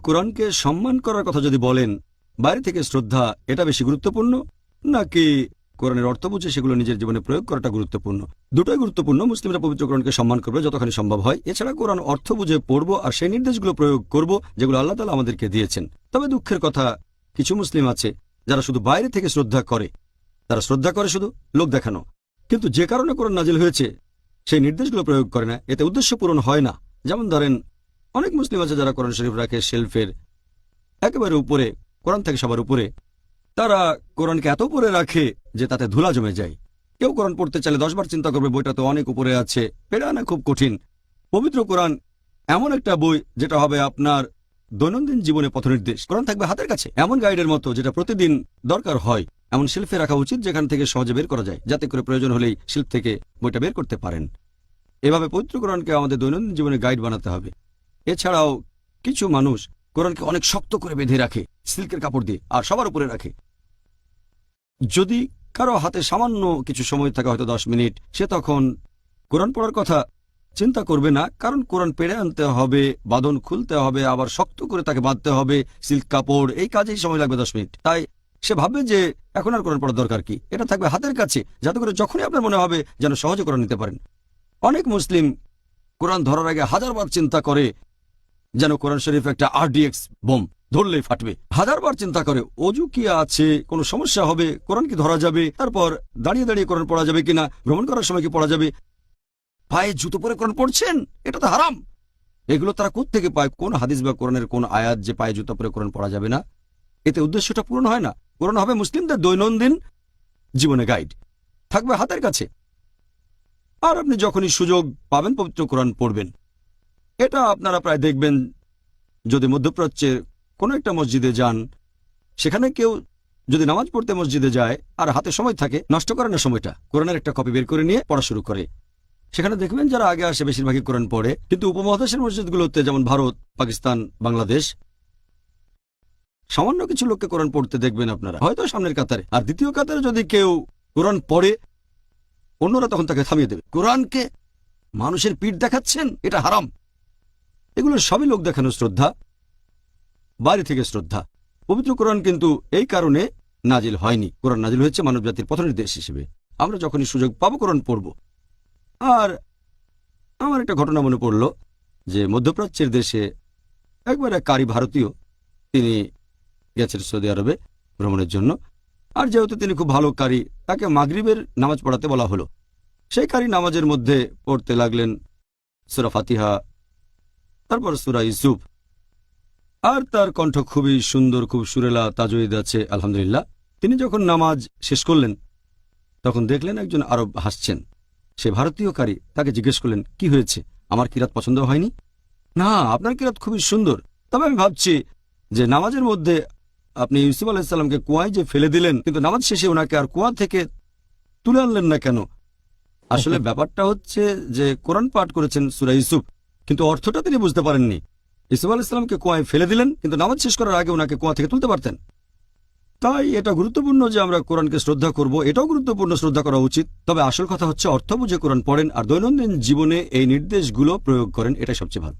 কোরআনকে সম্মান করার কথা যদি বলেন, বাইরে থেকে শ্রদ্ধা এটা বেশি গুরুত্বপূর্ণ নাকি কোরআনের অর্থ বুঝে সেগুলো নিজের জীবনে প্রয়োগ করাটা গুরুত্বপূর্ণ? দুটোই গুরুত্বপূর্ণ। মুসলিমরা পবিত্র কোরআনকে সম্মান করবে যতখানি সম্ভব হয়। এছাড়া কোরআন অর্থ বুঝে পড়বো আর সেই নির্দেশগুলো প্রয়োগ করব যেগুলো আল্লাহ তাআলা আমাদেরকে দিয়েছেন। তবে দুঃখের কথা, কিছু মুসলিম আছে যারা শুধু বাইরে থেকে শ্রদ্ধা করে। তারা শ্রদ্ধা করে শুধু লোক দেখানো, কিন্তু যে কারণে কোরআন নাজিল হয়েছে সেই নির্দেশগুলো প্রয়োগ করে না। এতে উদ্দেশ্য পূরণ হয় না। যেমন ধরেন, অনেক মুসলিম আছে যারা কোরআন শরীফ রাখে শেলফের একেবারে উপরে, কোরআন থেকে সবার উপরে। তারা কোরআনকে এত উপরে রাখে যে তাতে ধুলা জমে যায়। কেউ কোরআন পড়তে চাইলে 10 বার চিন্তা করবে বইটা তো অনেক উপরে আছে, পেরে আনা খুব কঠিন। পবিত্র কোরআন এমন একটা বই যেটা হবে আপনার দৈনন্দিন জীবনে পথনির্দেশ। কোরআন থাকবে হাতের কাছে, এমন গাইডের মতো যেটা প্রতিদিন দরকার হয়। এমন শিল্পে রাখা উচিত যেখান থেকে সহজে বের করা যায়, যাতে করে প্রয়োজন হলেই শিল্প থেকে বইটা বের করতে পারেন। এভাবে পবিত্র কোরআনকে আমাদের দৈনন্দিন জীবনে গাইড বানাতে হবে। এছাড়াও কিছু মানুষ কোরআনকে অনেক শক্ত করে বেঁধে রাখে সিল্কের কাপড় দিয়ে, আর সবার উপরে রাখে। যদি কারো হাতে সামান্য কিছু সময় থাকে, হয়তো 10 মিনিট, সে তখন কোরআন পড়ার কথা চিন্তা করবে না, কারণ কোরআন পেড়ে আনতে হবে, বাঁধন খুলতে হবে, আবার শক্ত করে তাকে বাঁধতে হবে সিল্ক কাপড়, এই কাজেই সময় লাগবে 10 মিনিট। তাই সে ভাববে যে এখন আর কোরআন পড়ার দরকার কি, এটা থাকবে হাতের কাছে, যাতে করে যখনই আপনার মনে হবে যেন সহজে কোরআন নিতে পারেন। অনেক মুসলিম কোরআন ধরার আগে 1000 বার চিন্তা করে, যেন কোরআন শরীফ একটা RDX বোম, ধরলেই ফাটবে। 1000 বার চিন্তা করে অজু কি আছে, কোনো সমস্যা হবে, কোরআন কি ধরা যাবে, তারপর দাঁড়িয়ে দাঁড়িয়ে কোরআন পড়া যাবে কিনা, ভ্রমণ করার সময় কি পড়া যাবে, পায়ে জুতো পরে কোরআন পড়ছেন, এটা তো হারাম। এগুলো তারা কোত্থেকে পায়? কোন হাদিস বা কোরআনের কোন আয়াত যে পায়ে জুতো পরে কোরআন পড়া যাবে না? এতে উদ্দেশ্যটা পূরণ হয় না। কোরআন হবে মুসলিমদের দৈনন্দিন জীবনে গাইড, থাকবে হাতের কাছে। আর আপনি যখনই সুযোগ পাবেন পবিত্র কোরআন পড়বেন। এটা আপনারা প্রায় দেখবেন, যদি মধ্যপ্রাচ্যের কোনো একটা মসজিদে যান, সেখানে কেউ যদি নামাজ পড়তে মসজিদে যায় আর হাতে সময় থাকে, নষ্ট করে না সময়টা, কোরআনের একটা কপি বের করে নিয়ে পড়া শুরু করে। সেখানে দেখবেন যারা আগে আসে বেশিরভাগই কোরআন পড়ে। কিন্তু উপমহাদেশের মসজিদগুলোতে, যেমন ভারত, পাকিস্তান, বাংলাদেশ, সামান্য কিছু লোককে কোরআন পড়তে দেখবেন আপনারা, হয়তো সামনের কাতারে। আর দ্বিতীয় কাতারে যদি কেউ কোরআন পড়ে, অন্যরা তখন তাকে থামিয়ে দেবে। কোরআনকে মানুষের পিঠ দেখাচ্ছেন, এটা হারাম। এগুলো সবই লোক দেখানো শ্রদ্ধা, বাইরে থেকে শ্রদ্ধা। পবিত্র কোরআন কিন্তু এই কারণে নাজিল হয়নি। কোরআন নাজিল হয়েছে মানব জাতির পথনির্দেশ হিসেবে। আমরা যখনই সুযোগ পাবো কোরআন পড়ব। আর আমার একটা ঘটনা মনে পড়ল যে মধ্যপ্রাচ্যের দেশে একবার এক কারি ভারতীয়, তিনি গেছেন সৌদি আরবে ভ্রমণের জন্য। আর যেহেতু তিনি খুব ভালো কারি, তাকে মাগরিবের নামাজ পড়াতে বলা হলো। সেই কারি নামাজের মধ্যে পড়তে লাগলেন সূরা ফাতিহা, তারপর সূরা ইউসুফ। আর তার কণ্ঠ খুবই সুন্দর, খুব সুরেলা, তাজউদ আছে, আলহামদুলিল্লাহ। তিনি যখন নামাজ শেষ করলেন তখন দেখলেন একজন আরব হাসছেন। সে ভারতীয় কারি, তাকে জিজ্ঞেস করলেন, কি হয়েছে, আমার কিরাত পছন্দ হয়নি? না, আপনার কিরাত খুবই সুন্দর। তবে আমি ভাবছি যে নামাজের মধ্যে আপনি ইউসুফ আলাইহিসসালামকে কুয়ায় যে ফেলে দিলেন, কিন্তু নামাজ শেষে ওনাকে আর কুয়া থেকে তুলে আনলেন না কেন? আসলে ব্যাপারটা হচ্ছে যে কোরআন পাঠ করেছেন সূরা ইউসুফ, কিন্তু অর্থটা তিনি বুঝতে পারেননি। ইউসুফ আলাইহিসসালামকে কুয়ায় ফেলে দিলেন, কিন্তু নামাজ শেষ করার আগে ওনাকে কুয়া থেকে তুলতে পারতেন। তাই এটা গুরুত্বপূর্ণ যে আমরা কোরআনকে শ্রদ্ধা করব, এটাও গুরুত্বপূর্ণ, শ্রদ্ধা করা উচিত। তবে আসল কথা হচ্ছে অর্থ বুঝে কোরআন পড়েন আর দৈনন্দিন জীবনে এই নির্দেশগুলো প্রয়োগ করেন, এটাই সবচেয়ে ভালো।